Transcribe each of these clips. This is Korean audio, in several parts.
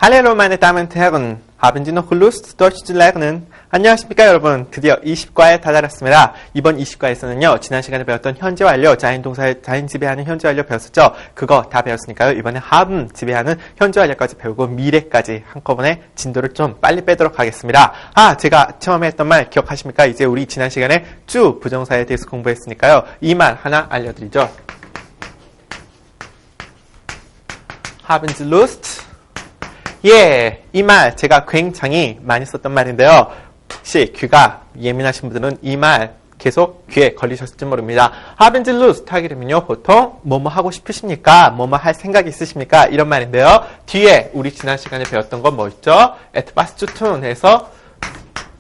Hallo meine Damen und Herren, haben Sie noch Lust, Deutsch zu lernen? 안녕하십니까 여러분, 드디어 20과에 다다랐습니다. 이번 20과에서는요, 지난 시간에 배웠던 현재 완료, 자인 동사의 자인 지배하는 현재 완료 배웠었죠? 그거 다 배웠으니까요. 이번에 haben 지배하는 현재 완료까지 배우고 미래까지 한꺼번에 진도를 좀 빨리 빼도록 하겠습니다. 제가 처음에 했던 말 기억하십니까? 이제 우리 지난 시간에 주 부정사에 대해서 공부했으니까요. 이 말 하나 알려드리죠. Haben Sie Lust? 예, 이 말 제가 굉장히 많이 썼던 말인데요. 혹시 귀가 예민하신 분들은 이 말 계속 귀에 걸리셨을지 모릅니다. Haben Sie Lust? 하게 되면요, 보통 뭐뭐 하고 싶으십니까? 뭐뭐 할 생각이 있으십니까? 이런 말인데요. 뒤에 우리 지난 시간에 배웠던 건 뭐 있죠? etwas zu tun 해서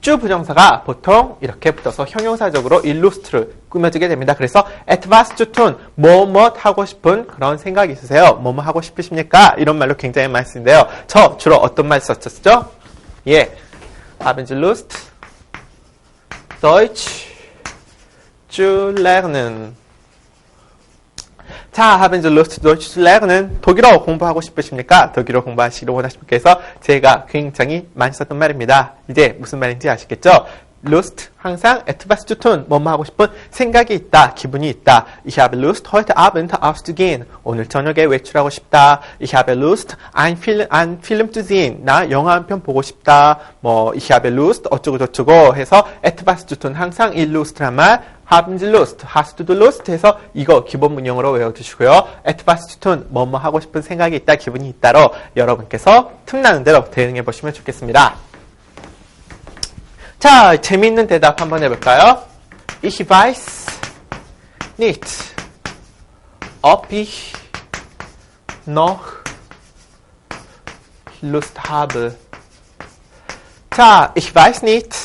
주 부정사가 보통 이렇게 붙어서 형용사적으로 일루스트를 꾸며주게 됩니다. 그래서 etwas zu tun, 뭐뭐 하고 싶은 그런 생각이 있으세요? 뭐뭐 하고 싶으십니까? 이런 말로 굉장히 많이 쓰는데요. 저 주로 어떤 말 썼었죠? 예, haben Sie Lust, Deutsch zu lernen. 자, haben Sie Lust, Deutsch zu lernen? 독일어 공부하고 싶으십니까? 독일어 공부하시기를 원하십니까? 해서 제가 굉장히 많이 썼던 말입니다. 이제 무슨 말인지 아시겠죠? Lust, 항상 etwas zu tun, 뭐뭐 하고 싶은 생각이 있다, 기분이 있다. Ich habe Lust, heute Abend auszugehen. 오늘 저녁에 외출하고 싶다. Ich habe Lust, ein Film zu sehen. 나 영화 한 편 보고 싶다. Ich habe Lust, 어쩌고저쩌고 해서 etwas zu tun, 항상 Lust란 말. Haben Sie Lust, hast du Lust 해서 이거 기본 문형으로 외워두시고요. etwas zu tun, 뭐뭐 하고 싶은 생각이 있다, 기분이 있다로 여러분께서 틈나는 대로 대응해 보시면 좋겠습니다. 자, 재미있는 대답 한번 해볼까요? Ich weiß nicht, ob ich noch Lust habe. 자, ich weiß nicht.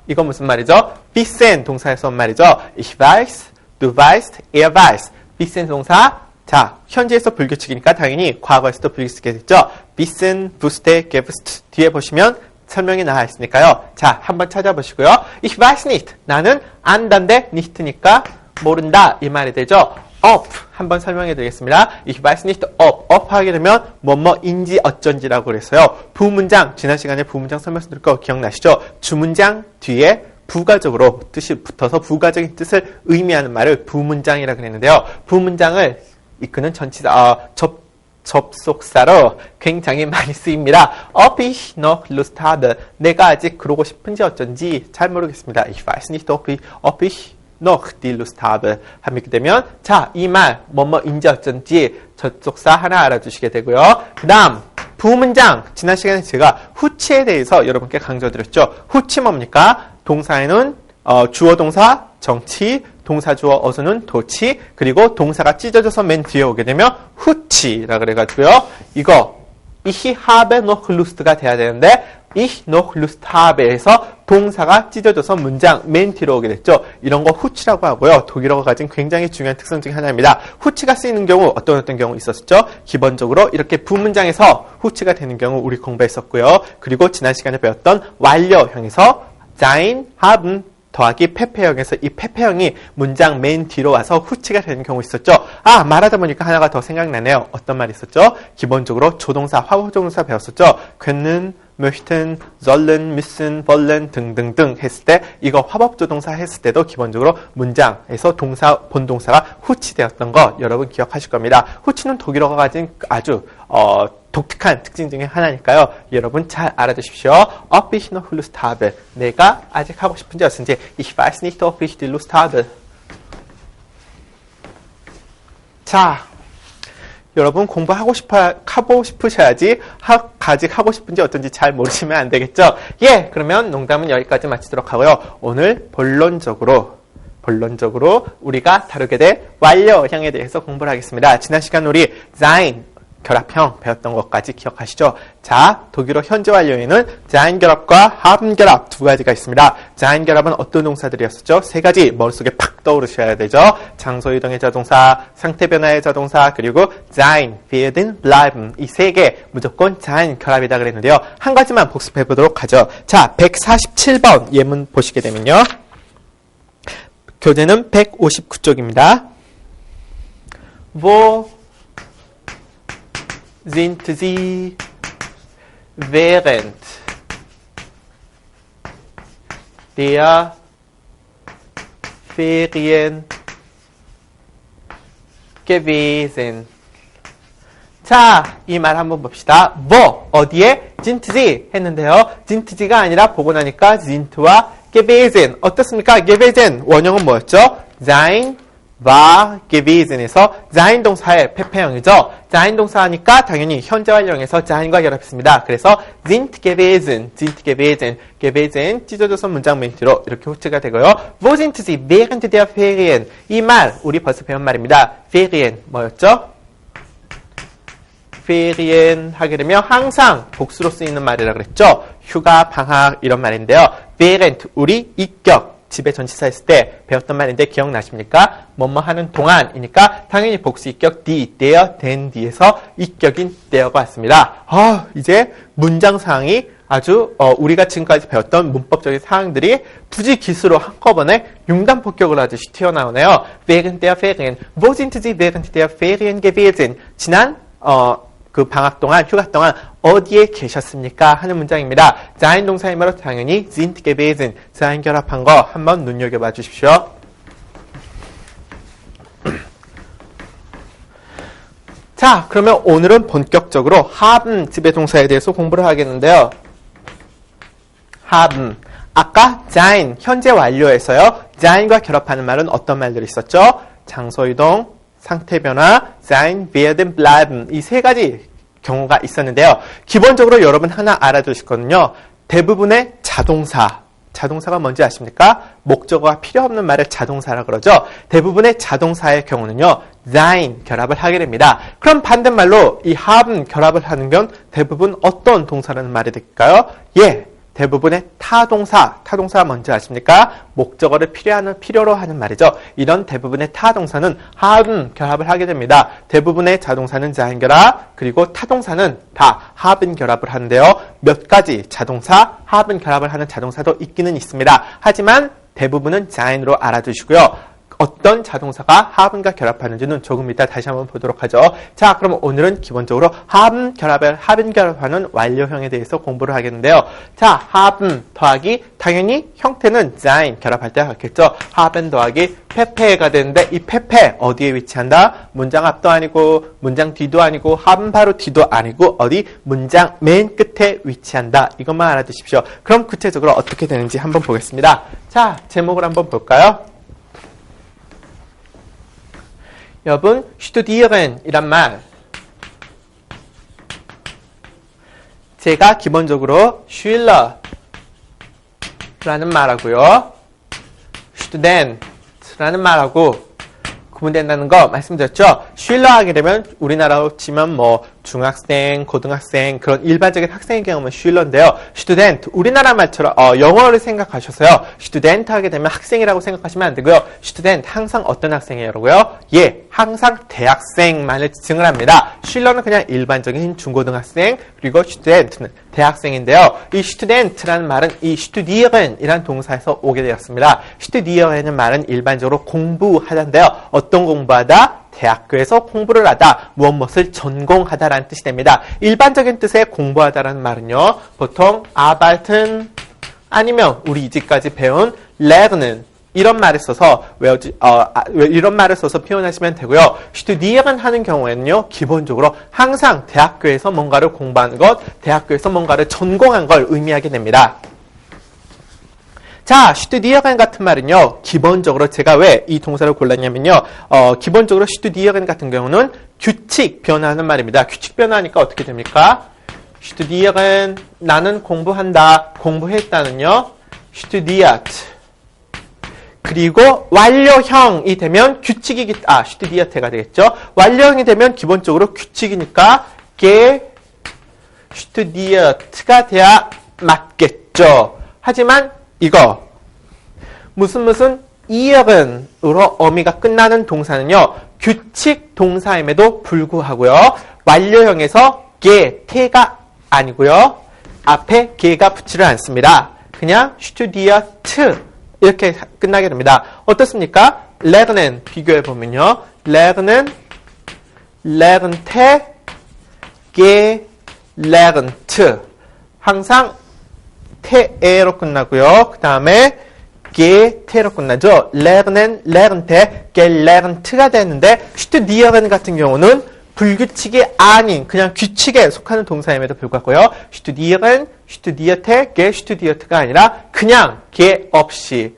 이건 무슨 말이죠? wissen 동사에서 온 말이죠. Ich weiß, du weißt, er weiß. wissen 동사. 자, 현재에서 불규칙이니까 당연히 과거에서도 불규칙이겠죠. wissen, wusste, gewusst. 뒤에 보시면 설명이 나와 있으니까요. 자, 한번 찾아보시고요. Ich weiß nicht. 나는 안다인데 nicht니까 모른다. 이 말이 되죠. ob 한번 설명해 드리겠습니다. Ich weiß nicht ob. ob 하게 되면 뭐뭐인지 어쩐지라고 그랬어요. 부문장, 지난 시간에 부문장 설명서 드릴 거 기억나시죠? 주문장 뒤에 부가적으로 뜻이 붙어서 부가적인 뜻을 의미하는 말을 부문장이라고 그랬는데요. 부문장을 이끄는 전치사, 접속사로 굉장히 많이 쓰입니다. Ob ich noch Lust habe. 내가 아직 그러고 싶은지 어쩐지 잘 모르겠습니다. Ich weiß nicht ob ich noch die Lust habe. 하게 되면 자, 이 말 뭐뭐인지 어쩐지 접속사 하나 알아두시게 되고요. 그 다음 부문장. 지난 시간에 제가 후치에 대해서 여러분께 강조드렸죠. 후치 뭡니까? 동사에는 주어 동사 정치, 동사 주어 어순은 도치, 그리고 동사가 찢어져서 맨 뒤에 오게 되면 후치라 그래가지고요. 이거 ich habe noch Lust가 돼야 되는데 ich noch Lust habe에서 동사가 찢어져서 문장 맨 뒤로 오게 됐죠. 이런 거 후치라고 하고요. 독일어가 가진 굉장히 중요한 특성 중에 하나입니다. 후치가 쓰이는 경우 어떤 경우 있었죠? 기본적으로 이렇게 부문장에서 후치가 되는 경우 우리 공부했었고요. 그리고 지난 시간에 배웠던 완료형에서 sein, haben 더하기 페페형에서 이 페페형이 문장 맨 뒤로 와서 후치가 되는 경우 있었죠. 말하다 보니까 하나가 더 생각나네요. 어떤 말이 있었죠? 기본적으로 조동사, 화보조동사 배웠었죠. können, möchten, sollen, müssen, wollen 등등등 했을 때 이거 화법조동사 했을 때도 기본적으로 문장에서 동사, 본동사가 후치되었던 거 여러분 기억하실 겁니다. 후치는 독일어가 가진 아주 독특한 특징 중에 하나니까요. 여러분 잘 알아두십시오. Ob ich noch Lust habe. 내가 아직 하고 싶은지 어쩐지. Ich weiß nicht, ob ich die Lust habe. 자, 여러분 공부하고 싶으셔야지 아직 하고 싶은지 어쩐지 잘 모르시면 안 되겠죠. 예, 그러면 농담은 여기까지 마치도록 하고요. 오늘 본론적으로 우리가 다루게 될 완료형에 대해서 공부를 하겠습니다. 지난 시간 우리 sein 결합형 배웠던 것까지 기억하시죠? 자, 독일어 현재 완료에는 sein 결합과 haben 결합 두 가지가 있습니다. sein 결합은 어떤 동사들이었었죠? 세 가지 머릿속에 팍 떠오르셔야 되죠. 장소 이동의 자동사, 상태 변화의 자동사, 그리고 sein, werden, bleiben 이 세 개 무조건 sein 결합이다 그랬는데요. 한 가지만 복습해 보도록 하죠. 자, 147번 예문 보시게 되면요. 교재는 159쪽입니다. Wo sind Sie während der Ferien gewesen. 자, 이 말 한번 봅시다. wo, 어디에? sind sie 했는데요. sind sie가 아니라 보고 나니까 sind와 gewesen. 어떻습니까? gewesen. 원형은 뭐였죠? sein, war, gewesen에서 sein 동사의 페페형이죠. sein 동사니까 당연히 현재 완료형에서 sein과 결합했습니다. 그래서 sind gewesen, gewesen 찢어져서 문장 멘트로 이렇게 호치가 되고요. wo sind sie während der Ferien? 이 말, 우리 벌써 배운 말입니다. Ferien 뭐였죠? Ferien 하게 되면 항상 복수로 쓰이는 말이라 그랬죠. 휴가, 방학 이런 말인데요. während 우리 입격 집에 전치사 했을 때 배웠던 말인데 기억나십니까? 뭐뭐 하는 동안이니까 당연히 복수 입격 die, der, den, die에서 입격인 there가 왔습니다. 이제 문장 사항이 아주 우리가 지금까지 배웠던 문법적인 사항들이 부지기수로 한꺼번에 융단 폭격을 하듯이 튀어나오네요. während der Ferien. Wo sind Sie während der Ferien gewesen? 지난 그 방학 동안, 휴가 동안 어디에 계셨습니까? 하는 문장입니다. sein 동사이므로 당연히 sind gewesen, sein 결합한 거 한번 눈여겨봐 주십시오. 자, 그러면 오늘은 본격적으로 haben 지배동사에 대해서 공부를 하겠는데요. haben. 아까 sein, 현재 완료에서요. sein과 결합하는 말은 어떤 말들이 있었죠? 장소 이동, 상태 변화, sein, werden, bleiben 이 세 가지 경우가 있었는데요. 기본적으로 여러분 하나 알아두시거든요. 대부분의 자동사가 뭔지 아십니까? 목적어가 필요 없는 말을 자동사라 그러죠. 대부분의 자동사의 경우는요. sein 결합을 하게 됩니다. 그럼 반대말로 이 haben 결합을 하는 건 대부분 어떤 동사라는 말이 될까요? 대부분의 타동사가 뭔지 아십니까? 목적어를 필요로 하는 말이죠. 이런 대부분의 타동사는 haben 결합을 하게 됩니다. 대부분의 자동사는 sein 결합, 그리고 타동사는 다 haben 결합을 하는데요. 몇 가지 자동사, haben 결합을 하는 자동사도 있기는 있습니다. 하지만 대부분은 sein으로 알아두시고요. 어떤 자동사가 haben과 결합하는지는 조금 이따 다시 한번 보도록 하죠. 자, 그럼 오늘은 기본적으로 haben 결합하는 완료형에 대해서 공부를 하겠는데요. 자, haben 더하기 당연히 형태는 sein 결합할 때 같겠죠. haben 더하기 페페가 되는데 이 페페 어디에 위치한다? 문장 앞도 아니고 문장 뒤도 아니고 haben 바로 뒤도 아니고 어디? 문장 맨 끝에 위치한다. 이것만 알아두십시오. 그럼 구체적으로 어떻게 되는지 한번 보겠습니다. 자, 제목을 한번 볼까요? 여러분, studieren 이란 말 제가 기본적으로 Schüler 라는 말하고요. Student 라는 말하고 구분된다는 거 말씀드렸죠. Schüler 하게 되면 우리나라로 치면 뭐 중학생, 고등학생 그런 일반적인 학생의 경우는 Schüler인데요. Student 우리나라 말처럼 영어를 생각하셔서요. Student 하게 되면 학생이라고 생각하시면 안 되고요. Student 항상 어떤 학생이라고요? 항상 대학생만을 지칭을 합니다. Schüler는 그냥 일반적인 중고등학생 그리고 Student는 대학생인데요. 이 Student라는 말은 이 Studieren이라는 동사에서 오게 되었습니다. Studieren이라는 말은 일반적으로 공부하다인데요. 어떤 공부하다? 대학교에서 공부를 하다, 무엇을 전공하다라는 뜻이 됩니다. 일반적인 뜻의 공부하다라는 말은요. 보통 arbeiten 아니면 우리 이제까지 배운 lernen 이런 말을 써서 이런 말을 써서 표현하시면 되고요. studieren 하는 경우에는요. 기본적으로 항상 대학교에서 뭔가를 공부하는 것, 대학교에서 뭔가를 전공한 걸 의미하게 됩니다. 자, studieren 같은 말은요, 기본적으로 제가 왜 이 동사를 골랐냐면요, 기본적으로 studieren 같은 경우는 규칙 변화하는 말입니다. 규칙 변화하니까 어떻게 됩니까? studieren, 나는 공부한다, 공부했다는요, studiert. 그리고 완료형이 되면 studiert가 되겠죠. 완료형이 되면 기본적으로 규칙이니까, studiert가 돼야 맞겠죠. 하지만, 이거 무슨 이어근으로 어미가 끝나는 동사는요. 규칙 동사임에도 불구하고요. 완료형에서 태가 아니고요. 앞에 개가 붙지를 않습니다. 그냥 studiert 이렇게 끝나게 됩니다. 어떻습니까? lernen 비교해보면요. lernen, lernte, gelernt 항상 태에로 끝나고요. 그 다음에 게테로 끝나죠. lernen, lernte, gelern트가 되는데 studieren 같은 경우는 불규칙이 아닌 그냥 규칙에 속하는 동사임에도 불구하고요. studieren, studierte, gestudiert가 아니라 그냥 게 없이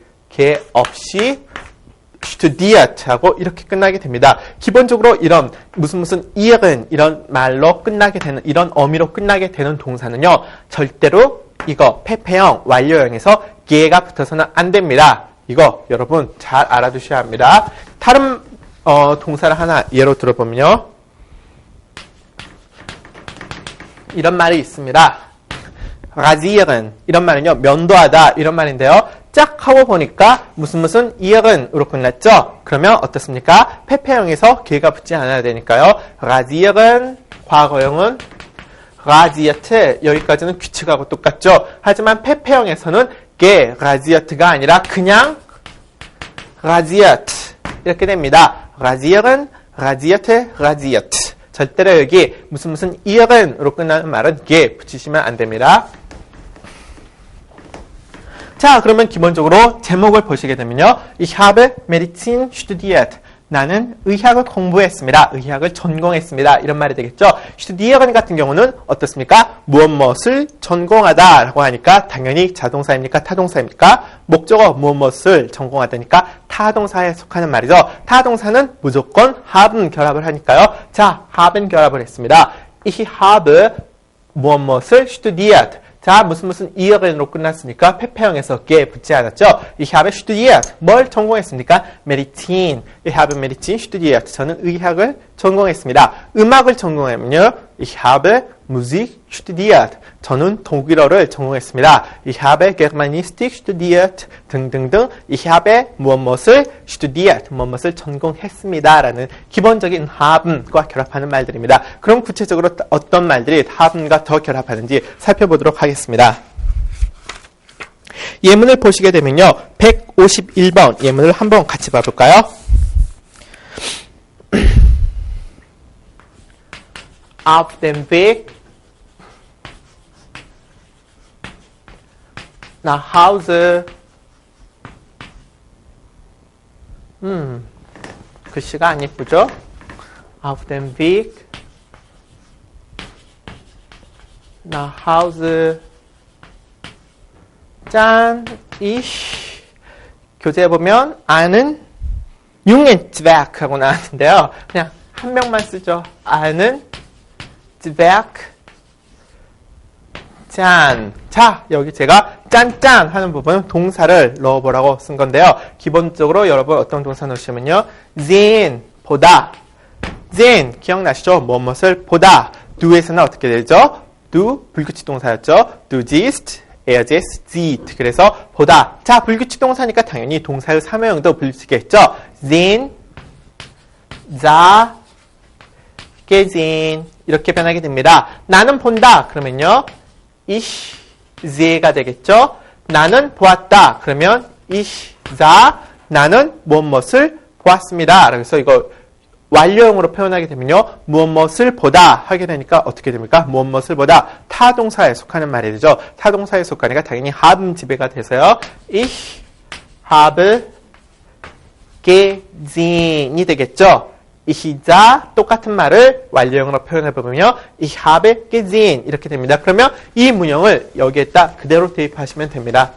studiert 하고 이렇게 끝나게 됩니다. 기본적으로 이런 무슨 ihren 이런 말로 끝나게 되는 이런 어미로 끝나게 되는 동사는요. 절대로 이거 페페형 완료형에서 게가 붙어서는 안 됩니다. 이거 여러분 잘 알아두셔야 합니다. 다른 동사를 하나 예로 들어보면요. 이런 말이 있습니다. rasieren 이런 말은요. 면도하다 이런 말인데요. 짝 하고 보니까 무슨 iren으로 끝났죠. 그러면 어떻습니까? 페페형에서 게가 붙지 않아야 되니까요. rasieren 과거형은 rasierte 여기까지는 규칙하고 똑같죠. 하지만 페페형에서는 게 rasiet가 아니라 그냥 rasiert 이렇게 됩니다. rasieren, rasierte, rasiert 절대로 여기 무슨 iren으로 끝나는 말은 게 붙이시면 안 됩니다. 자, 그러면 기본적으로 제목을 보시게 되면요. Ich habe Medizin studiert. 나는 의학을 공부했습니다. 의학을 전공했습니다. 이런 말이 되겠죠. studieren 같은 경우는 어떻습니까? 무엇을 전공하다 라고 하니까 당연히 자동사입니까? 타동사입니까? 목적어 무엇을 전공하다니까 타동사에 속하는 말이죠. 타동사는 무조건 haben 결합을 하니까요. 자, haben 결합을 했습니다. Ich habe 무엇을 studiert. 자, 무슨 iren으로 끝났으니까 페페형에서 게 붙지 않았죠. Ich habe studiert. 뭘 전공했습니까? Medizin. Ich habe Medizin studiert. 저는 의학을 전공했습니다. 음악을 전공하면요. Ich habe Musik studiert. 저는 독일어를 전공했습니다. Ich habe Germanistik studiert. 등등등. Ich habe 무엇을 studiert. 무엇을 전공했습니다. 라는 기본적인 haben과 결합하는 말들입니다. 그럼 구체적으로 어떤 말들이 haben과 더 결합하는지 살펴보도록 하겠습니다. 예문을 보시게 되면요. 151번 예문을 한번 같이 봐볼까요? Auf dem Weg nach Hause. 글씨가 안 예쁘죠? Auf dem Weg nach Hause. 짠, ich. 교재에 보면 einen Jungenzwerg 하고 나왔는데요. 그냥 한 명만 쓰죠. einen Zwerg. 짠. 자, 여기 제가 짠짠 하는 부분은 동사를 넣어보라고 쓴 건데요. 기본적으로 여러분 어떤 동사 넣으시면요. sehen, 보다. sehen, 기억나시죠? 무엇을 보다. do에서는 어떻게 되죠? do, 불규칙 동사였죠. do siehst, er sieht. 그래서 보다. 자, 불규칙 동사니까 당연히 동사의 사무형도 불규칙했죠. sehen, sah, gesehen. 이렇게 변하게 됩니다. 나는 본다. 그러면요. ich sehe가 되겠죠. 나는 보았다. 그러면 ich sah. 나는 무엇을 보았습니다. 그래서 이거 완료형으로 표현하게 되면요. 무엇을 보다 하게 되니까 어떻게 됩니까? 무엇을 보다 타동사에 속하는 말이 되죠. 타동사에 속하니까 당연히 haben 지배가 돼서요. ich habe gesehen이 되겠죠. ich sah 똑같은 말을 완료형으로 표현해보면요. ich habe gesehen 이렇게 됩니다. 그러면 이 문형을 여기에다 그대로 대입하시면 됩니다.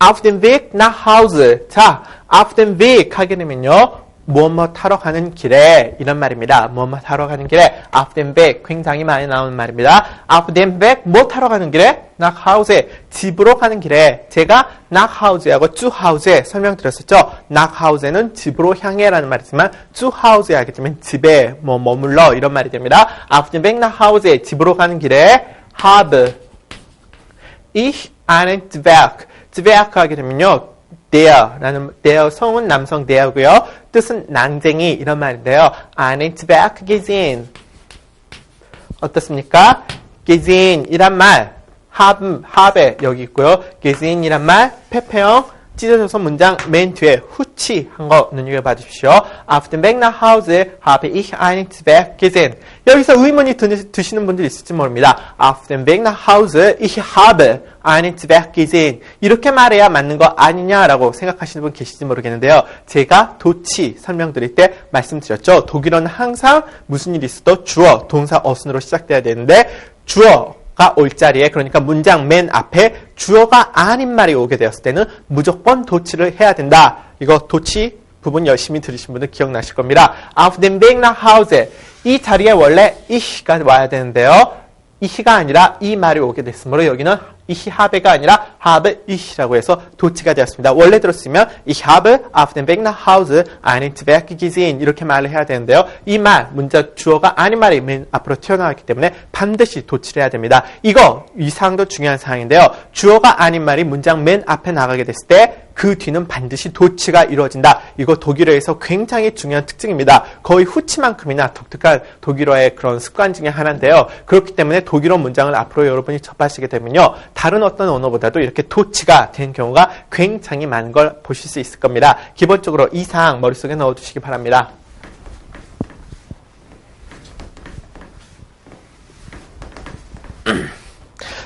Auf dem Weg nach Hause. 자, auf dem Weg 하게 되면요. 무엇 하러 가는 길에 이런 말입니다. 무엇 하러 가는 길에 auf dem Weg 굉장히 많이 나오는 말입니다. auf dem Weg 뭐 하러 가는 길에 nach Hause 집으로 가는 길에 제가 nach Hause하고 zu Hause 설명드렸었죠. nach Hause는 집으로 향해라는 말이지만 zu Hause 하게 되면 집에 머물러 이런 말이 됩니다. auf dem Weg nach Hause 집으로 가는 길에 habe ich einen Zwerg Zwerg 하게 되면요. der라는 der 성은 남성 der고요. 뜻은 난쟁이 이런 말인데요. einen Zwerg gesehen. 어떻습니까? gesehen 이란 말 habe 여기 있고요. gesehen 이란 말 페페형 찢어져서 문장 맨 뒤에 후치 한 거 눈여겨봐 주십시오. Auf dem Weg nach Hause habe ich einen Zwerg gesehen. 여기서 의문이 드시는 분들이 있을지 모릅니다. Auf dem Weg nach Hause, ich habe einen Zwerg gesehen. 이렇게 말해야 맞는 거 아니냐라고 생각하시는 분 계실지 모르겠는데요. 제가 도치 설명드릴 때 말씀드렸죠. 독일어는 항상 무슨 일이 있어도 주어, 동사, 어순으로 시작돼야 되는데 주어가 올 자리에, 그러니까 문장 맨 앞에 주어가 아닌 말이 오게 되었을 때는 무조건 도치를 해야 된다. 이거 도치 부분 열심히 들으신 분들 기억나실 겁니다. Auf dem Weg nach Hause. 이 자리에 원래 ich가 와야 되는데요. ich가 아니라 이 말이 오게 됐으므로 여기는 ich habe가 아니라 habe ich라고 해서 도치가 되었습니다. 원래 들었으면 ich habe auf dem Weg nach Hause einen Zwerg gesehen 이렇게 말을 해야 되는데요. 이 말, 문자 주어가 아닌 말이 맨 앞으로 튀어나왔기 때문에 반드시 도치를 해야 됩니다. 이 사항도 중요한 사항인데요. 주어가 아닌 말이 문장 맨 앞에 나가게 됐을 때 그 뒤는 반드시 도치가 이루어진다. 이거 독일어에서 굉장히 중요한 특징입니다. 거의 후치만큼이나 독특한 독일어의 그런 습관 중에 하나인데요. 그렇기 때문에 독일어 문장을 앞으로 여러분이 접하시게 되면요. 다른 어떤 언어보다도 이렇게 도치가 된 경우가 굉장히 많은 걸 보실 수 있을 겁니다. 기본적으로 이 사항 머릿속에 넣어두시기 바랍니다.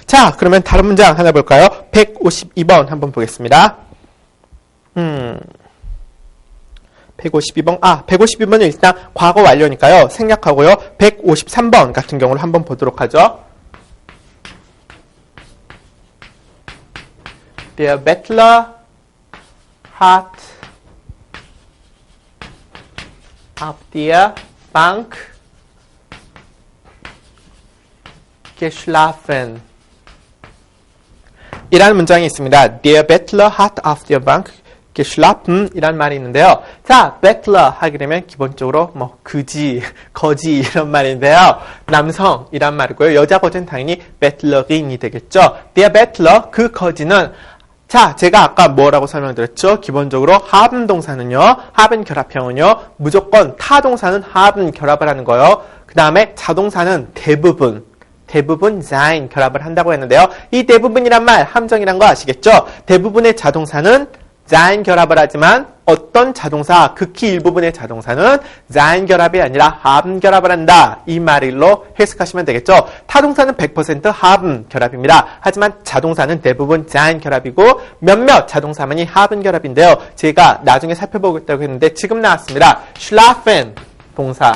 자, 그러면 다른 문장 하나 볼까요? 152번 한번 보겠습니다. 152번, 152번은 일단 과거 완료니까요. 생략하고요. 153번 같은 경우를 한번 보도록 하죠. Der Bettler hat auf der Bank geschlafen. 이라는 문장이 있습니다. Der Bettler hat auf der Bank geschlafen 이란 말이 있는데요. 자, Bettler 하게 되면 기본적으로 뭐 그지, 거지 이런 말인데요. 남성이란 말이고요. 여자 거지는 당연히 Bettler인이 되겠죠. Der Bettler, 그 거지는 자, 제가 아까 뭐라고 설명드렸죠? 기본적으로 haben 동사는요. haben 결합형은요. 무조건 타 동사는 haben 결합을 하는 거예요. 그 다음에 자동사는 대부분 sein 결합을 한다고 했는데요. 이 대부분이란 말, 함정이란 거 아시겠죠? 대부분의 자동사는 sein 결합을 하지만 어떤 자동사, 극히 일부분의 자동사는 sein 결합이 아니라 haben 결합을 한다. 이 말로 해석하시면 되겠죠. 타동사는 100% haben 결합입니다. 하지만 자동사는 대부분 sein 결합이고 몇몇 자동사만이 haben 결합인데요. 제가 나중에 살펴보겠다고 했는데 지금 나왔습니다. schlafen 동사.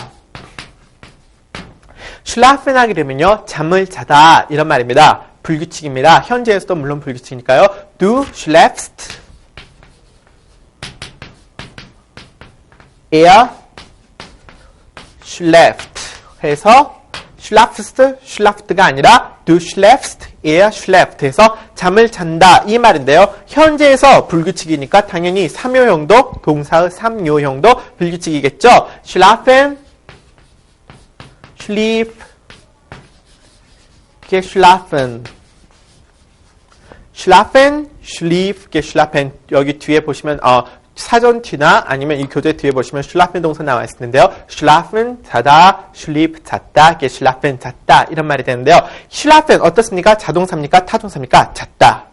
schlafen 하게 되면요. 잠을 자다 이런 말입니다. 불규칙입니다. 현재에서도 물론 불규칙이니까요. Du schläfst. Er schläft 해서 schlaft가 아니라 du schläfst, er schläft 해서 잠을 잔다 이 말인데요. 현재에서 불규칙이니까 당연히 3요형도 동사의 3요형도 불규칙이겠죠. schlafen, schlief, geschlafen. schlafen, schlief, geschlafen. 여기 뒤에 보시면 사전 뒤나 아니면 이 교재 뒤에 보시면 schlafen 동사 나와 있을 텐데요. schlafen 자다, schlief 잤다, geschlafen 잤다 이런 말이 되는데요. schlafen 어떻습니까? 자동사입니까? 타동사입니까? 잤다.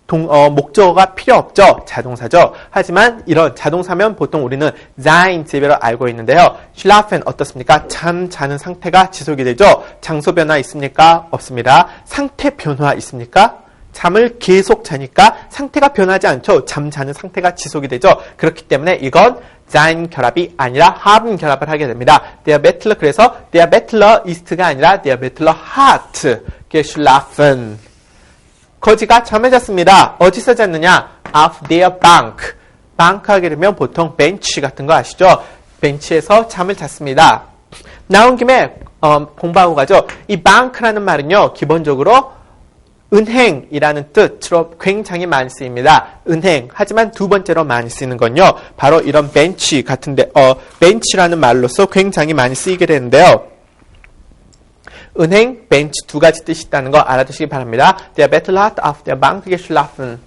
목적어가 필요 없죠. 자동사죠. 하지만 이런 자동사면 보통 우리는 sein 제외로 알고 있는데요. schlafen 어떻습니까? 잠 자는 상태가 지속이 되죠. 장소 변화 있습니까? 없습니다. 상태 변화 있습니까? 잠을 계속 자니까 상태가 변하지 않죠. 잠 자는 상태가 지속이 되죠. 그렇기 때문에 이건 sein 결합이 아니라 haben 결합을 하게 됩니다. Der Bettler, 그래서 der Bettler ist가 아니라 der Bettler hat geschlafen. 거지가 잠을 잤습니다. 어디서 잤느냐? Auf der Bank. bank 하게 되면 보통 벤치 같은 거 아시죠? 벤치에서 잠을 잤습니다. 나온 김에 공부하고 가죠. 이 bank라는 말은요. 기본적으로 은행이라는 뜻으로 굉장히 많이 쓰입니다. 은행. 하지만 두 번째로 많이 쓰이는 건요. 바로 이런 벤치 같은데, 벤치라는 말로서 굉장히 많이 쓰이게 되는데요. 은행, 벤치 두 가지 뜻이 있다는 거 알아두시기 바랍니다. Der Bettler hat auf der Bank geschlafen.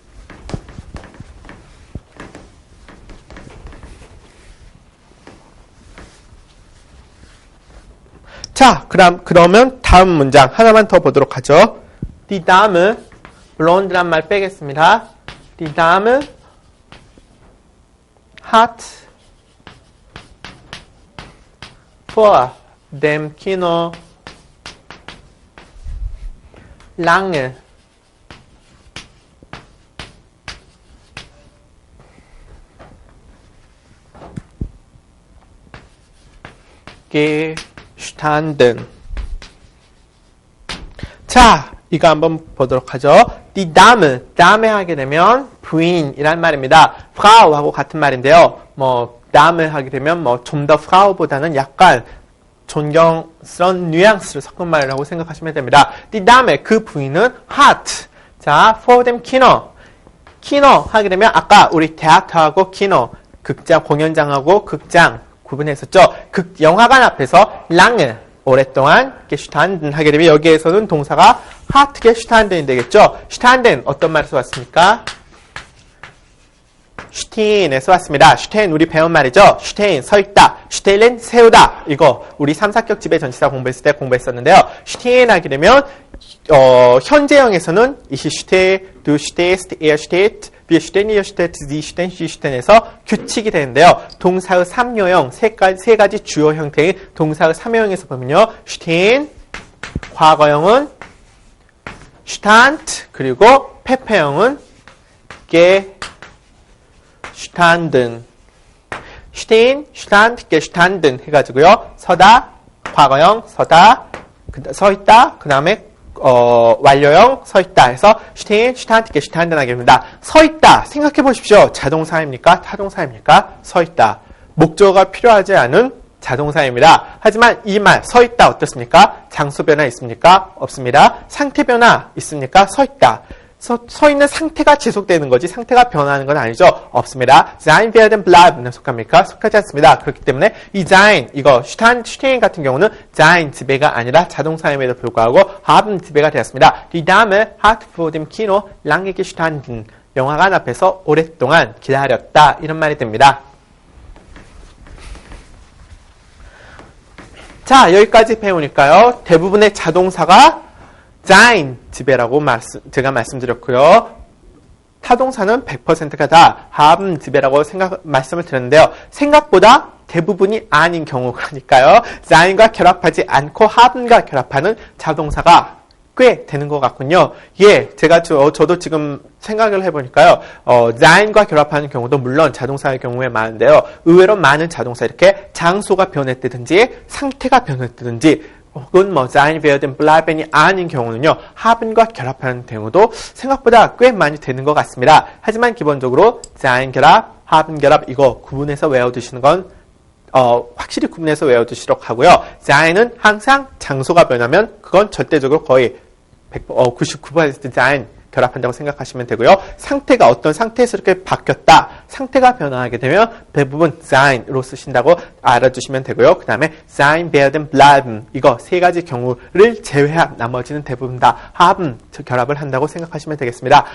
자, 그러면 다음 문장 하나만 더 보도록 하죠. Die Dame, blonde란 말 빼겠습니다. Die Dame hat vor dem Kino lange gestanden. 자, 이거 한번 보도록 하죠. Die Dame 하게 되면 부인이란 말입니다. Frau하고 같은 말인데요. 뭐 Dame 하게 되면 뭐 좀 더 Frau보다는 약간 존경스러운 뉘앙스를 섞은 말이라고 생각하시면 됩니다. Die Dame, 그 부인은 hat. 자, vor dem Kino. Kino 하게 되면 아까 우리 대학하고 Kino, 극장, 공연장하고 극장 구분했었죠. 영화관 앞에서 lange, 오랫동안 gestanden 하게 되면 여기에서는 동사가 hat gestanden이 되겠죠. standen 어떤 말에서 왔습니까? stehen에서 왔습니다. stehen 우리 배운 말이죠. stehen 서있다, stellen 세우다. 이거 우리 3, 4격 지배 전치사 공부했을 때 공부했었는데요. stehen 하게 되면 현재형에서는 ich stehe, du stehst, er steht, wir stehen, ihr steht, sie stehen, sie stehen에서 규칙이 되는데요. 동사의 3료형, 세 가지 주요 형태의 동사의 3료형에서 보면요. stehen, 과거형은 stand, 그리고 페페형은 gestanden. stehen, stand, gestanden 해가지고요. 서다, 과거형, 서다, 서있다, 그 다음에 완료형 서있다 해서 stehen, stand, gestanden 하게 됩니다. 서있다 생각해 보십시오. 자동사입니까? 타동사입니까? 서있다. 목적어가 필요하지 않은 자동사입니다. 하지만 이 말 서있다 어떻습니까? 장소 변화 있습니까? 없습니다. 상태 변화 있습니까? 서있다. 서 있는 상태가 지속되는 거지 상태가 변하는 건 아니죠. 없습니다. sein werden bleiben에 속합니까? 속하지 않습니다. 그렇기 때문에 이 sein, 이거 stehen 같은 경우는 sein 지배가 아니라 자동사임에도 불구하고 haben 지배가 되었습니다. Die Dame hat vor dem Kino lange gestanden. 영화관 앞에서 오랫동안 기다렸다. 이런 말이 됩니다. 자, 여기까지 배우니까요. 대부분의 자동사가 sein 지배라고 제가 말씀드렸고요. 타동사는 100%가 다 haben 지배라고 말씀을 드렸는데요. 생각보다 대부분이 아닌 경우니까요. sein과 결합하지 않고 haben과 결합하는 자동사가 꽤 되는 것 같군요. 예, 저도 지금 생각을 해보니까요. sein과 결합하는 경우도 물론 자동사의 경우에 많은데요. 의외로 많은 자동사 이렇게 장소가 변했다든지 상태가 변했다든지 혹은 뭐 sein werden bleiben이 아닌 경우는요. haben과 결합하는 경우도 생각보다 꽤 많이 되는 것 같습니다. 하지만 기본적으로 sein 결합, haben 결합 이거 구분해서 외워두시는 건 확실히 구분해서 외워두시도록 하고요. sein은 항상 장소가 변하면 그건 절대적으로 거의 99% sein 결합한다고 생각하시면 되고요. 상태가 어떤 상태에서 이렇게 바뀌었다. 상태가 변화하게 되면 대부분 sein으로 쓰신다고 알아두시면 되고요. 그 다음에 sein werden bleiben 이거 세 가지 경우를 제외한 나머지는 대부분 다 haben 결합을 한다고 생각하시면 되겠습니다.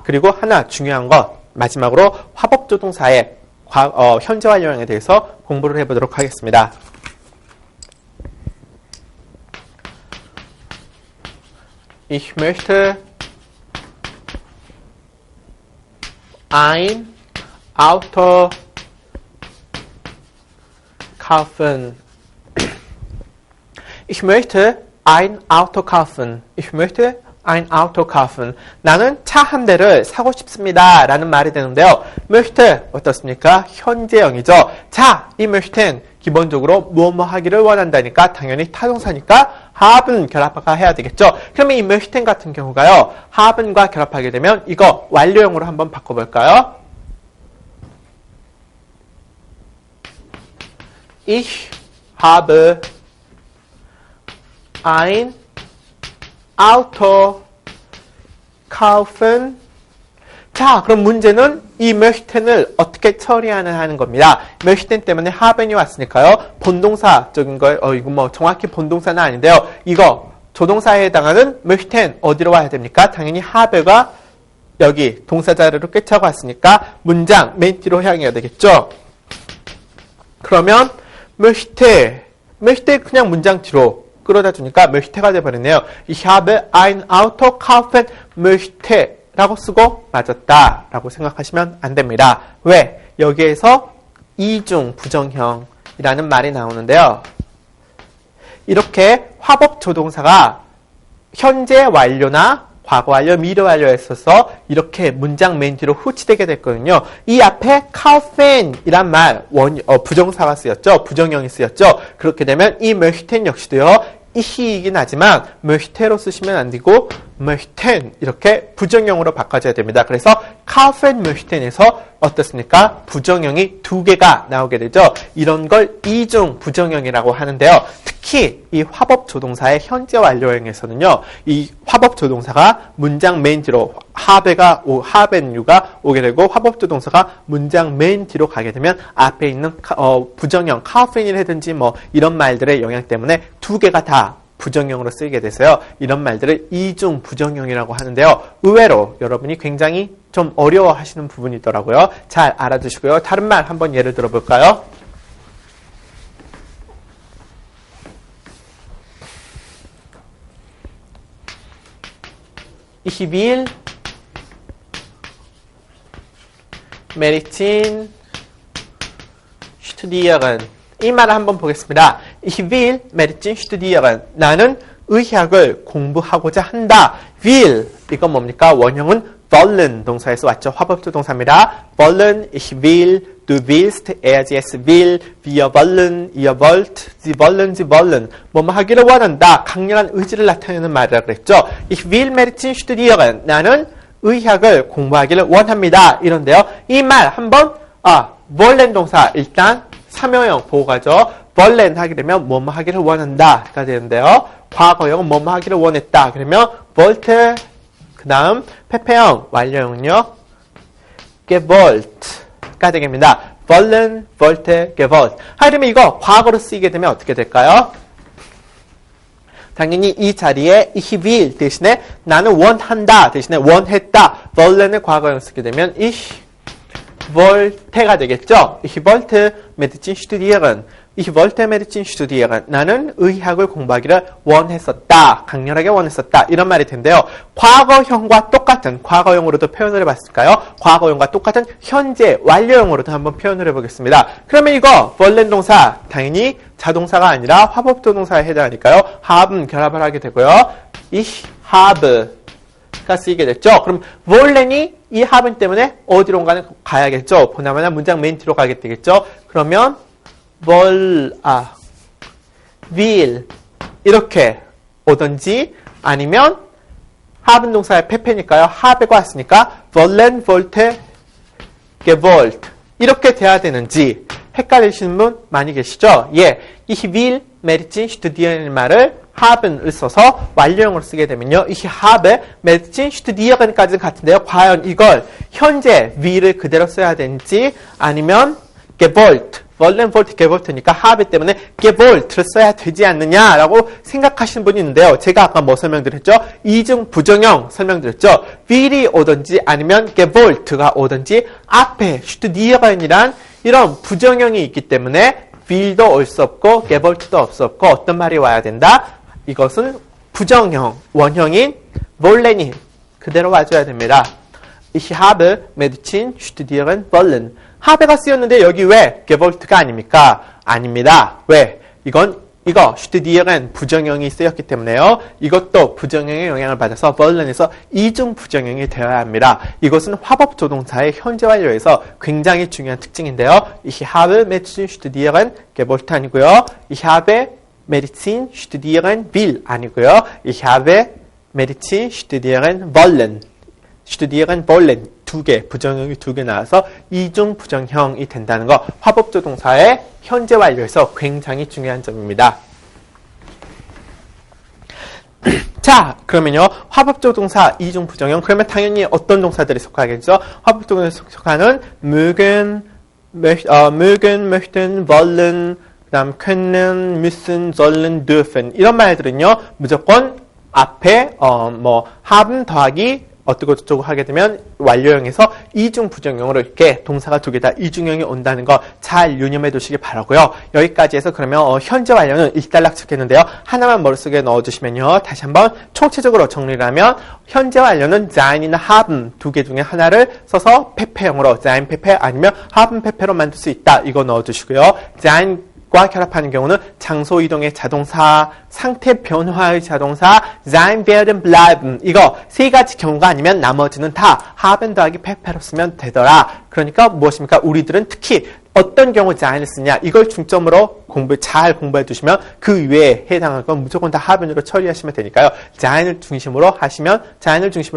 그리고 하나 중요한 거 마지막으로 화법조동사의 현재 완료형에 대해서 공부를 해보도록 하겠습니다. Ich möchte ein Auto kaufen. Ich möchte ein Auto kaufen. Ich möchte ein Auto kaufen. 나는 차 한 대를 사고 싶습니다. 라는 말이 되는데요. möchte 어떻습니까? 현재형이죠. 자, 이 möchten 기본적으로 무엇 하기를 원한다니까 당연히 타동사니까 haben 결합가 해야 되겠죠. 그러면 이 möchten 같은 경우가요. haben과 결합하게 되면 이거 완료형으로 한번 바꿔볼까요? Ich habe ein Auto kaufen. 자, 그럼 문제는 이 möchten을 어떻게 처리하는 겁니다. möchten 때문에 haben이 왔으니까요. 본동사적인 거, 이거 뭐 정확히 본동사는 아닌데요. 이거 조동사에 해당하는 möchten 어디로 와야 됩니까? 당연히 habe가 여기 동사 자리로 꿰차고 왔으니까 문장 맨 뒤로 향해야 되겠죠. 그러면 möchte 그냥 문장 뒤로 끌어다 주니까 möchte가 돼버렸네요. Ich habe ein Auto kaufen möchte 라고 쓰고 맞았다 라고 생각하시면 안 됩니다. 왜? 여기에서 이중 부정형이라는 말이 나오는데요. 이렇게 화법 조동사가 현재 완료나 과거 완료, 미래 완료에 있어서 이렇게 문장 맨 뒤로 후치되게 됐거든요. 이 앞에 카우펜이란 말, 부정사가 쓰였죠. 부정형이 쓰였죠. 그렇게 되면 이 möchten 역시도요. 이히이긴 하지만 möchte로 쓰시면 안 되고 möchten 이렇게 부정형으로 바꿔줘야 됩니다. 그래서 kaufen möchten에서 어떻습니까? 부정형이 두 개가 나오게 되죠. 이런 걸 이중 부정형이라고 하는데요. 특히 이 화법 조동사의 현재 완료형에서는요. 이 화법 조동사가 문장 맨 뒤로 haben유가 오게 되고 화법 조동사가 문장 맨 뒤로 가게 되면 앞에 있는 부정형 kaufen이라든지 뭐 이런 말들의 영향 때문에 두 개가 다 부정형으로 쓰이게 돼서요. 이런 말들을 이중 부정형이라고 하는데요. 의외로 여러분이 굉장히 좀 어려워하시는 부분이더라고요. 잘 알아두시고요. 다른 말 한번 예를 들어볼까요? Ich will Medizin studieren. 이 말을 한번 보겠습니다. Ich will Medizin studieren. 나는 의학을 공부하고자 한다. will 이건 뭡니까? 원형은 wollen 동사에서 왔죠. 화법조 동사입니다. wollen, ich will, du willst, er, sie, es will, wir wollen, ihr wollt, sie wollen. 뭐뭐 하기를 원한다. 강렬한 의지를 나타내는 말이라 그랬죠. Ich will Medizin studieren. 나는 의학을 공부하기를 원합니다. 이런데요. 이 말 한번 wollen 동사 일단 삼형형 보고 가죠. wollen 하게 되면 뭐뭐 하기를 원한다가 되는데요. 과거형은 뭐뭐 하기를 원했다. 그러면 wollte 그 다음 페페형 완료형은요. gewollt가 되겠습니다. wollen, wollte, gewollt. 하려면 이거 과거로 쓰이게 되면 어떻게 될까요? 당연히 이 자리에 ich will 대신에 나는 원한다 대신에 원했다. wollen을 과거형 쓰게 되면 ich wolte가 되겠죠. Ich wollte Medizin studieren. Ich wollte Medizin studieren. 나는 의학을 공부하기를 원했었다. 강렬하게 원했었다. 이런 말이 텐데요. 과거형과 똑같은 과거형으로도 표현을 해봤을까요? 과거형과 똑같은 현재 완료형으로도 한번 표현을 해보겠습니다. 그러면 이거 wollen 동사 당연히 자동사가 아니라 화법조 동사에 해당하니까요. haben 결합을 하게 되고요. Ich habe 가 쓰이게 됐죠. 그럼 wollen이 이 haben 때문에 어디론가는 가야겠죠. 보나마나 문장 맨 뒤로 가게 되겠죠. 그러면 will 이렇게 오든지 아니면 haben 동사의 페페니까요. habe가 왔으니까 wollen, wollte, gewollt 이렇게 돼야 되는지 헷갈리시는 분 많이 계시죠? 예, ich will Medizin studieren 말을 haben을 써서 완료형으로 쓰게 되면요. ich habe Medizin studieren까지는 같은데요. 과연 이걸 현재 will을 그대로 써야 되는지 아니면 gewollt, wollen, wollte, gewollt니까 habe 때문에 gewollt를 써야 되지 않느냐라고 생각하시는 분이 있는데요. 제가 아까 뭐 설명드렸죠? 이중 부정형 설명드렸죠. will이 오든지 아니면 gewollt가 오든지 앞에 studieren이란 이런 부정형이 있기 때문에 will도 올 수 없고 gewollt도 올 수 없고 어떤 말이 와야 된다? 이것은 부정형, 원형인 wollen이 그대로 와줘야 됩니다. Ich habe Medizin studieren wollen. habe가 쓰였는데 여기 왜 gewollt가 아닙니까? 아닙니다. 왜? 이거 studieren 부정형이 쓰였기 때문에요. 이것도 부정형의 영향을 받아서 wollen에서 이중 부정형이 되어야 합니다. 이것은 화법 조동사의 현재 완료에서 굉장히 중요한 특징인데요. Ich habe Medizin studieren gewollt 아니고요. Ich habe Medizin studieren will 아니고요. Ich habe Medizin studieren wollen. studieren wollen 두 개, 부정형이 두 개 나와서 이중 부정형이 된다는 거 화법조 동사의 현재 완료에서 굉장히 중요한 점입니다. 자, 그러면요. 화법조 동사 이중 부정형 그러면 당연히 어떤 동사들이 속하겠죠? 화법조 동사에 속하는 mögen, möchten, wollen 그다음 können, müssen, sollen, dürfen 이런 말들은요. 무조건 앞에 haben 더하기 어떻고 저쩌고 하게 되면 완료형에서 이중 부정형으로 이렇게 동사가 두 개 다 이중형이 온다는 거 잘 유념해 두시기 바라고요. 여기까지 해서 그러면 현재 완료는 일단락쳤겠는데요. 하나만 머릿속에 넣어주시면요. 다시 한번 총체적으로 정리를 하면 현재 완료는 sein이나 haben 두 개 중에 하나를 써서 페페형으로 sein 페페 아니면 haben 페페로 만들 수 있다. 이거 넣어주시고요. sein 과 결합하는 경우는 장소 이동의 자동사, 상태 변화의 자동사, sein, werden, bleiben 이거 세 가지 경우가 아니면 나머지는 다 haben 더하기 pp로 쓰면 되더라. 그러니까 무엇입니까? 우리들은 특히 어떤 경우 sign을 쓰냐 이걸 중점으로 잘 공부해 두시면 그 외에 해당할 건 무조건 다 haven으로 처리하시면 되니까요. sign을 중심으로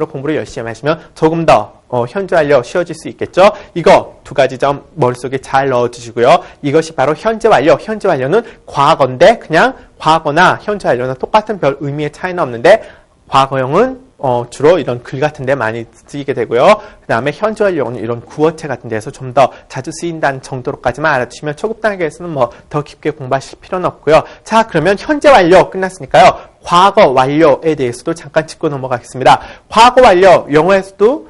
공부를 열심히 하시면 조금 더 현재 완료 쉬워질 수 있겠죠. 이거 두 가지 점 머릿속에 잘 넣어주시고요. 이것이 바로 현재 완료. 현재 완료는 과거인데 그냥 과거나 현재 완료나 똑같은 별 의미의 차이는 없는데 과거형은 주로 이런 글 같은 데 많이 쓰이게 되고요. 그 다음에 현재 완료는 이런 구어체 같은 데서 좀 더 자주 쓰인다는 정도로까지만 알아두시면 초급 단계에서는 뭐 더 깊게 공부하실 필요는 없고요. 자, 그러면 현재 완료 끝났으니까요. 과거 완료에 대해서도 잠깐 짚고 넘어가겠습니다. 과거 완료, 영어에서도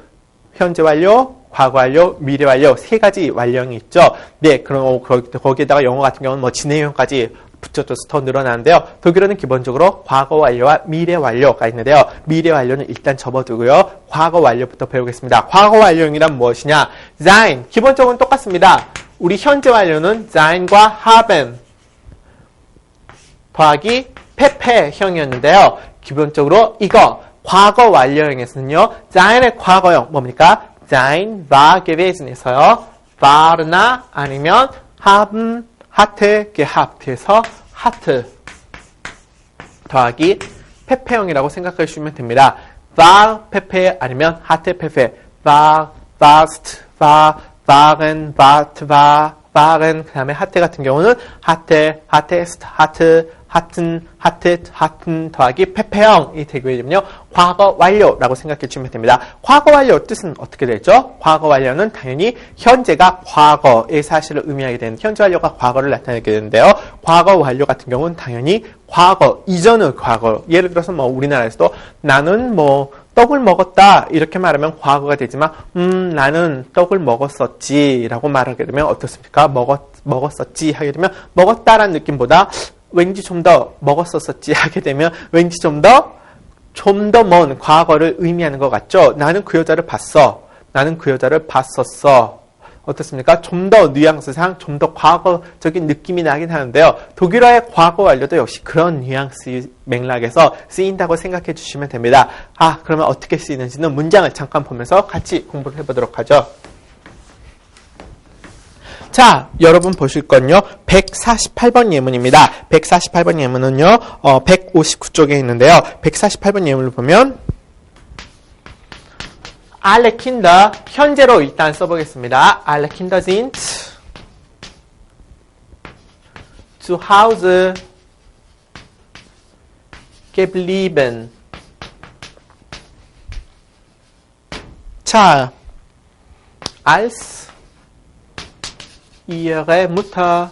현재 완료, 과거 완료, 미래 완료 세 가지 완료형이 있죠. 네, 그럼 거기에다가 영어 같은 경우는 뭐 진행형까지 붙여줘서 더 늘어나는데요. 독일어는 기본적으로 과거 완료와 미래 완료가 있는데요. 미래 완료는 일단 접어두고요. 과거 완료부터 배우겠습니다. 과거 완료형이란 무엇이냐? sein, 기본적으로는 똑같습니다. 우리 현재 완료는 sein과 haben 더하기 pp형이었는데요. 기본적으로 이거 과거 완료형에서는요. sein의 과거형 뭡니까? sein war gewesen에서요. war나 아니면 haben hatte gehabt에서 hatte 더하기 pp형이라고 생각해 주시면 됩니다. war pp 아니면 hatte pp war, warst, war, waren, wart, war, waren 그 다음에 hatte 같은 경우는 hatte, hattest, hatte, hatten, hattet, hatten 더하기 pp형이 되게 되면요. 과거 완료라고 생각해 주시면 됩니다. 과거 완료 뜻은 어떻게 되죠? 과거 완료는 당연히 현재가 과거의 사실을 의미하게 되는 현재 완료가 과거를 나타내게 되는데요. 과거 완료 같은 경우는 당연히 과거 이전의 과거. 예를 들어서 뭐 우리나라에서도 나는 뭐 떡을 먹었다 이렇게 말하면 과거가 되지만 나는 떡을 먹었었지 라고 말하게 되면 어떻습니까? 먹었었지 하게 되면 먹었다라는 느낌보다 왠지 좀 더 먹었었지 하게 되면 왠지 좀 더 먼 과거를 의미하는 것 같죠? 나는 그 여자를 봤어. 나는 그 여자를 봤었어. 어떻습니까? 좀 더 뉘앙스상 좀 더 과거적인 느낌이 나긴 하는데요. 독일어의 과거 완료도 역시 그런 뉘앙스 맥락에서 쓰인다고 생각해 주시면 됩니다. 그러면 어떻게 쓰이는지는 문장을 잠깐 보면서 같이 공부를 해보도록 하죠. 자, 여러분 보실 건요. 148번 예문입니다. 148번 예문은요. 159쪽에 있는데요. 148번 예문을 보면 alle Kinder 현재로 일단 써보겠습니다. alle Kinder sind zu Hause geblieben. 자, als ihre Mutter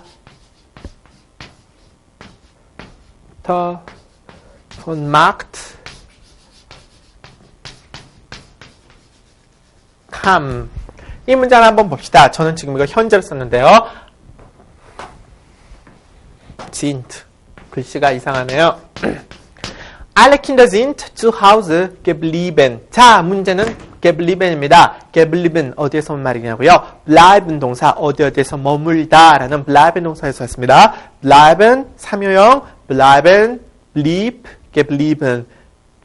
von Markt kam. 이 문장을 한번 봅시다. 저는 지금 이거 현재로 썼는데요. sind. 글씨가 이상하네요. Alle Kinder sind zu Hause geblieben. 자, 문제는 geblieben입니다. geblieben 어디에서 온 말이냐고요? bleiben 동사 어디에서 머물다 라는 bleiben 동사에서 왔습니다. bleiben 3호형 bleiben, blieb, geblieben.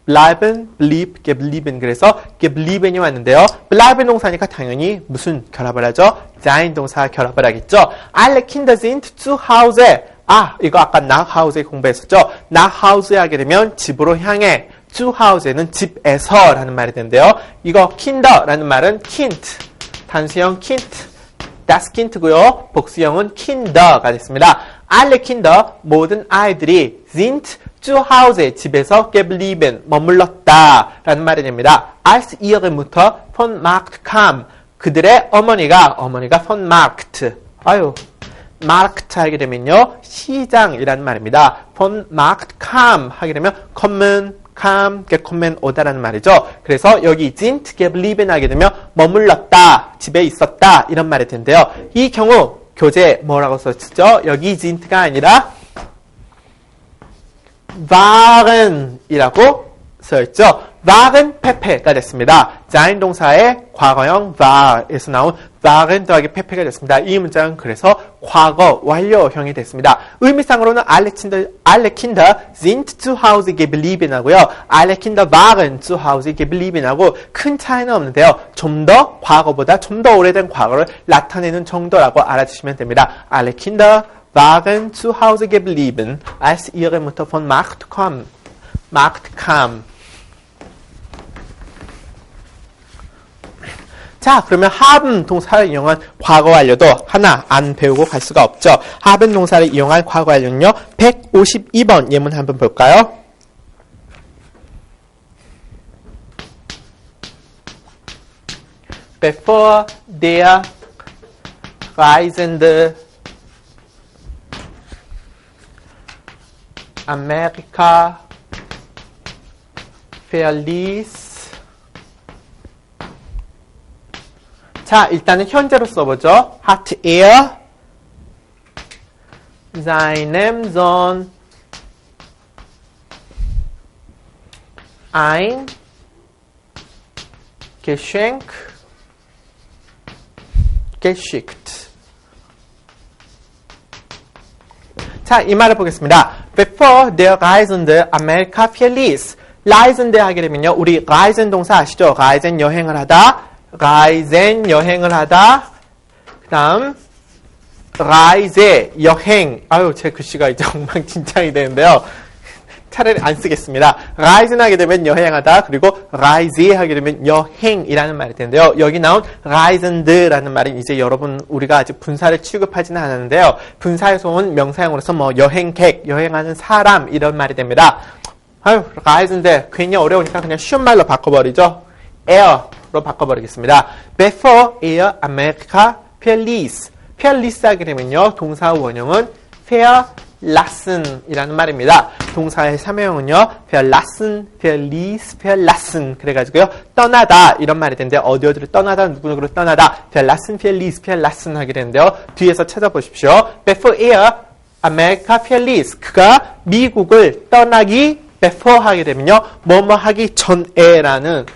bleiben, blieb, geblieben. 그래서 geblieben이 왔는데요. bleiben 동사니까 당연히 무슨 결합을 하죠? sein 동사 결합을 하겠죠. Alle Kinder sind zu Hause. 이거 아까 nach Hause 공부했었죠. nach Hause 하게 되면 집으로 향해. zu Hause는 집에서 라는 말이 되는데요. 이거 kinder라는 말은 kind. 단수형 kind. das Kind고요. 복수형은 kinder가 됐습니다. alle Kinder 모든 아이들이 sind zu Hause 집에서 geblieben 머물렀다 라는 말이 됩니다. als ihre Mutter von Markt kam 그들의 어머니가 von Markt Markt 하게 되면요 시장이라는 말입니다. von Markt kam 하게 되면 kommen 오다라는 말이죠. 그래서 여기 sind geblieben 하게 되면 머물렀다, 집에 있었다 이런 말이 되는데요. 이 경우 교재 뭐라고 썼죠? 여기 sind가 아니라 waren 이라고 써있죠. waren 페페가 됐습니다. sein 동사의 과거형 war에서 나온 waren 더하기 페페가 됐습니다. 이 문장은 그래서 과거 완료형이 됐습니다. 의미상으로는 alle Kinder sind zu Hause geblieben 하고요. alle Kinder waren zu Hause geblieben 하고 큰 차이는 없는데요. 좀 더 과거보다 좀 더 오래된 과거를 나타내는 정도라고 알아주시면 됩니다. alle Kinder waren zu Hause geblieben, als ihre Mutter von Markt kam. 자, 그러면 haben 동사를 이용한 과거 완료도 하나 안 배우고 갈 수가 없죠. haben 동사를 이용한 과거 완료는요. 152번 예문 한번 볼까요? Bevor der Reisende Amerika verließ. 자, 일단은 현재로 써보죠. Hat er seinem Sohn ein Geschenk geschickt. 자, 이 말을 보겠습니다. Bevor der Reisende Amerika verließ. Reisende 하게 되면요. 우리 Reisen 동사 아시죠? Reisen 여행을 하다. Reisen 여행을 하다. 그 다음 Reise 여행. 아유, 제 글씨가 이제 엉망진창이 되는데요. 차라리 안 쓰겠습니다. Reisen 하게 되면 여행하다. 그리고 Reise 하게 되면 여행이라는 말이 되는데요. 여기 나온 Reisend라는 말은 이제 여러분 우리가 아직 분사를 취급하지는 않았는데요. 분사에서 온 명사형으로서 뭐 여행객, 여행하는 사람 이런 말이 됩니다. 아유, Reisende 괜히 어려우니까 그냥 쉬운 말로 바꿔버리죠. Er로 바꿔버리겠습니다. Bevor er Amerika verließ. verließ 하게 되면요. 동사 원형은 verlassen 이라는 말입니다. 동사의 사명은요. verlassen, verließ, verlassen 그래가지고요. 떠나다 이런 말이 되는데 어디를 떠나다 누구누구를 떠나다 verlassen, verließ, verlassen 하게 되는데요. 뒤에서 찾아보십시오. Before er Amerika verließ. 그가 미국을 떠나기 before 하게 되면요. 뭐뭐 하기 전에라는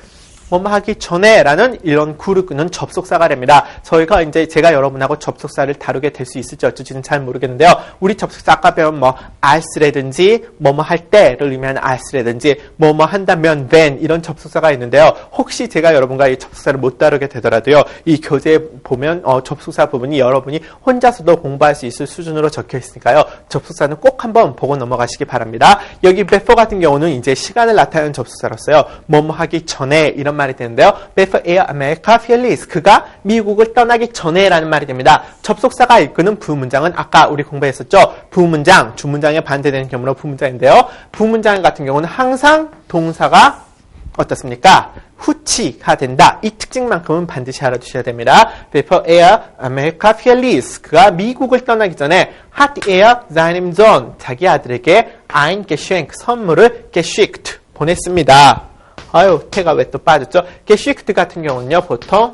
뭐뭐 하기 전에라는 이런 구를 끄는 접속사가 됩니다. 저희가 이제 제가 여러분하고 접속사를 다루게 될 수 있을지 어쩔지는 잘 모르겠는데요. 우리 접속사 아까 배운 뭐 als라든지 뭐뭐 할 때를 의미하는 als라든지 뭐뭐 한다면 when 이런 접속사가 있는데요. 혹시 제가 여러분과 이 접속사를 못 다루게 되더라도요. 이 교재에 보면 접속사 부분이 여러분이 혼자서도 공부할 수 있을 수준으로 적혀 있으니까요. 접속사는 꼭 한번 보고 넘어가시기 바랍니다. 여기 before 같은 경우는 이제 시간을 나타내는 접속사로서요. 뭐뭐 하기 전에 이런 말이 되는데요. Before er Amerika verließ. 그가 미국을 떠나기 전에라는 말이 됩니다. 접속사가 이끄는 부문장은 아까 우리 공부했었죠. 부문장, 주문장에 반대되는 경우로 부문장인데요. 부문장 같은 경우는 항상 동사가 어떻습니까? 후치가 된다. 이 특징만큼은 반드시 알아두셔야 됩니다. Before er Amerika verließ. 그가 미국을 떠나기 전에 hat er seinem Sohn. 자기 아들에게 ein Geschenk. 선물을 geschickt. 보냈습니다. 아유, 태가 왜 또 빠졌죠? geschickt 같은 경우는요, 보통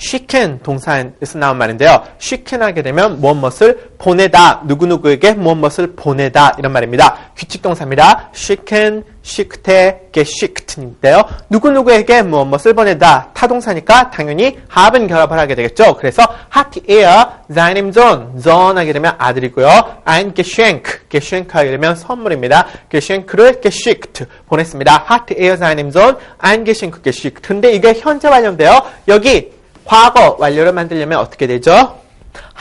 schicken 동사에서 나온 말인데요. schicken 하게 되면 무엇을 보내다, 누구누구에게 무엇을 보내다 이런 말입니다. 규칙 동사입니다. schicken, schickte, geschickt인데요. 누구누구에게 무엇을 보내다, 타동사니까 당연히 haben 결합을 하게 되겠죠. 그래서 hat er seinem Sohn, Sohn 하게 되면 아들이고요. ein Geschenk, Geschenk 하게 되면 선물입니다. Geschenk를 geschickt 보냈습니다. hat er seinem Sohn ein Geschenk geschickt. 근데 이게 현재 완료인데요. 여기 과거 완료를 만들려면 어떻게 되죠?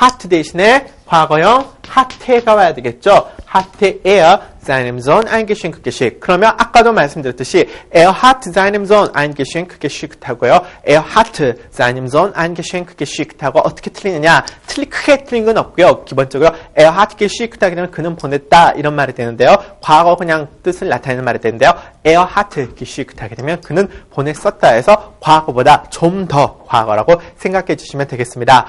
hat 대신에 과거형 hat가 와야 되겠죠. hat er seinem Sohn ein Geschenk geschickt. 그러면 아까도 말씀드렸듯이 er hat seinem Sohn ein Geschenk geschickt 하고요. er hat seinem Sohn ein Geschenk geschickt 하고 어떻게 틀리느냐? 크게 틀린 건 없고요. 기본적으로 er hat geschickt 하게 되면 그는 보냈다 이런 말이 되는데요. 과거 그냥 뜻을 나타내는 말이 되는데요. er hat geschickt 하게 되면 그는 보냈었다 해서 과거보다 좀 더 과거라고 생각해 주시면 되겠습니다.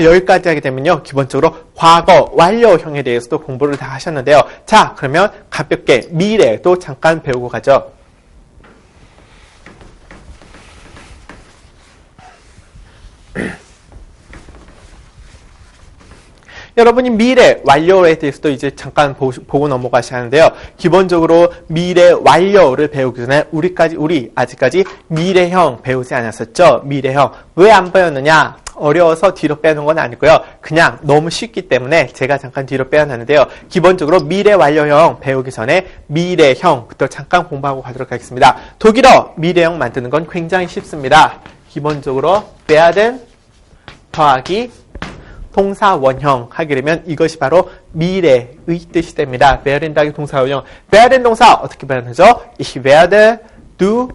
여기까지 하게 되면요. 기본적으로 과거 완료형에 대해서도 공부를 다 하셨는데요. 자, 그러면 가볍게 미래도 잠깐 배우고 가죠. 여러분이 미래 완료에 대해서도 이제 잠깐 보고 넘어가셔야 하는데요. 기본적으로 미래 완료를 배우기 전에 우리 아직까지 미래형 배우지 않았었죠. 미래형. 왜 안 배웠느냐? 어려워서 뒤로 빼는 건 아니고요. 그냥 너무 쉽기 때문에 제가 잠깐 뒤로 빼어놨는데요. 기본적으로 미래 완료형 배우기 전에 미래형부터 잠깐 공부하고 가도록 하겠습니다. 독일어 미래형 만드는 건 굉장히 쉽습니다. 기본적으로 werden 더하기 동사 원형 하게 되면 이것이 바로 미래의 뜻이 됩니다. werden 더하기 동사 원형. werden 동사 어떻게 발음하죠? Ich werde, du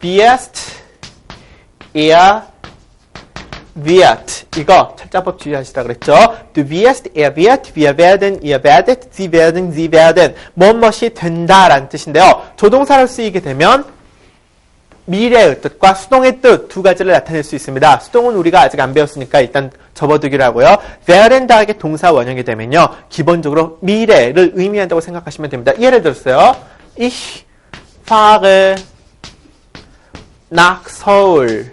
wirst, er wird. 이거 철자법 주의하시라 그랬죠. Du wirst, er wird, wir werden, ihr werdet, sie werden, sie werden. 무엇이 된다라는 뜻인데요. 조동사로 쓰이게 되면 미래의 뜻과 수동의 뜻 두 가지를 나타낼 수 있습니다. 수동은 우리가 아직 안 배웠으니까 일단 접어두기로 하고요. werden 더하기 동사 원형이 되면요. 기본적으로 미래를 의미한다고 생각하시면 됩니다. 예를 들었어요. Ich fahre nach Seoul.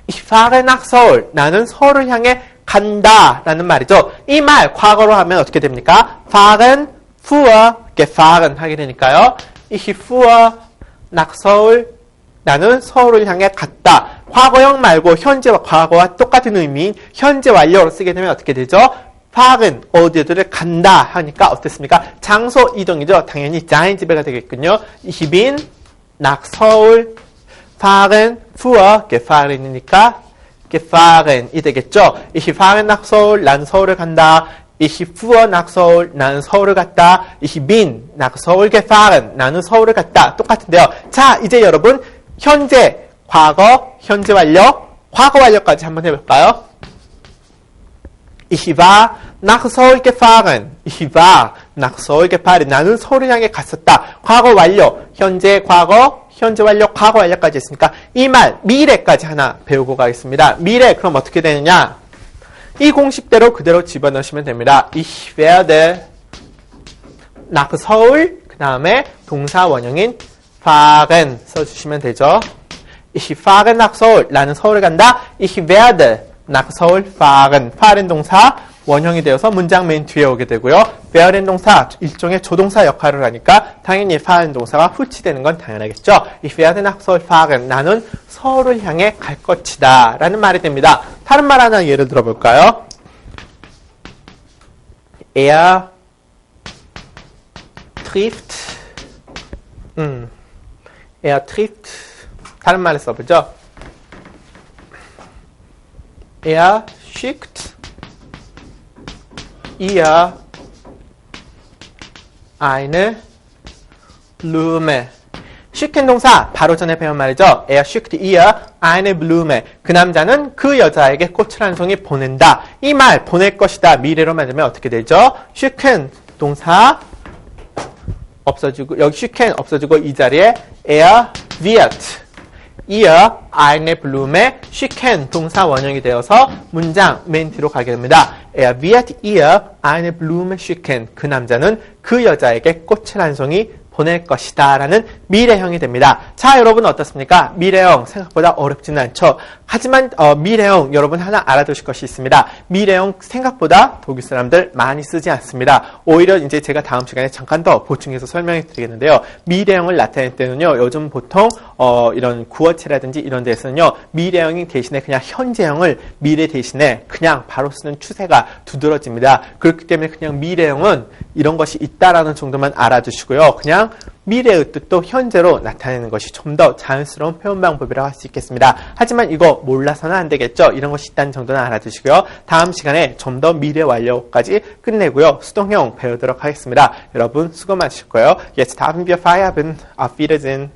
Ich fahre nach Seoul. 나는 서울을 향해 간다 라는 말이죠. 이 말 과거로 하면 어떻게 됩니까? fahren, fuhr, gefahren 하게 되니까요. Ich fuhr nach Seoul. 나는 서울을 향해 갔다. 과거형 말고 현재와 과거와 똑같은 의미인 현재 완료로 쓰게 되면 어떻게 되죠? fahren, 어디를 간다 하니까 어땠습니까? 장소 이동이죠. 당연히 sein 집에가 되겠군요. Ich bin nach Seoul fahren, fuhr, gefahren이니까 gefahren이 되겠죠. Ich fahre nach Seoul, 나는 서울을 간다. Ich fuhr nach Seoul, 나는 서울을 갔다. Ich bin nach Seoul gefahren, 나는 서울을 갔다. 똑같은데요. 자, 이제 여러분 현재, 과거, 현재 완료, 과거 완료까지 한번 해볼까요? Ich war nach Seoul gefahren. Ich war nach Seoul gefahren. 나는 서울을 향해 갔었다. 과거 완료, 현재 과거, 현재 완료, 과거 완료까지 했으니까 이 말 미래까지 하나 배우고 가겠습니다. 미래 그럼 어떻게 되느냐? 이 공식대로 그대로 집어넣으시면 됩니다. Ich werde nach Seoul 그 다음에 동사 원형인 fahren 써주시면 되죠. Ich fahre nach Seoul 나는 서울을 간다. Ich werde nach Seoul fahren fahren 동사 원형이 되어서 문장 맨 뒤에 오게 되고요. werden 동사 일종의 조동사 역할을 하니까 당연히 fahren 동사가 후치되는 건 당연하겠죠. Ich werde nach Seoul fahren 나는 서울을 향해 갈 것이다 라는 말이 됩니다. 다른 말 하나 예를 들어볼까요? Er trifft 다른 말을 써보죠. Er schickt ihr eine Blume. schicken 동사 바로 전에 배운 말이죠. Er schickt ihr eine Blume. 그 남자는 그 여자에게 꽃을 한 송이 보낸다. 이 말 보낼 것이다. 미래로 만들면 어떻게 되죠? schicken 동사 없어지고 여기 schicken 없어지고 이 자리에 er wird ihr eine Blume schicken 동사 원형이 되어서 문장 맨 뒤로 가게 됩니다. Er wird ihr eine Blume schicken. 그 남자는 그 여자에게 꽃을 한 송이 보낼 것이다 라는 미래형이 됩니다. 자, 여러분 어떻습니까? 미래형 생각보다 어렵지는 않죠. 하지만 미래형 여러분 하나 알아두실 것이 있습니다. 미래형 생각보다 독일 사람들 많이 쓰지 않습니다. 오히려 이제 제가 다음 시간에 잠깐 더 보충해서 설명해 드리겠는데요. 미래형을 나타낼 때는요. 요즘 보통 이런 구어체라든지 이런 데서는요. 미래형이 대신에 그냥 현재형을 미래 대신에 그냥 바로 쓰는 추세가 두드러집니다. 그렇기 때문에 그냥 미래형은 이런 것이 있다라는 정도만 알아두시고요. 그냥 미래의 뜻도 현재로 나타내는 것이 좀 더 자연스러운 표현 방법이라고 할 수 있겠습니다. 하지만 이거 몰라서는 안 되겠죠. 이런 것이 있다는 정도는 알아두시고요. 다음 시간에 좀 더 미래 완료까지 끝내고요. 수동형 배우도록 하겠습니다. 여러분 수고 많으실 거예요. Jetzt haben wir Feierabend. Auf Wiedersehen.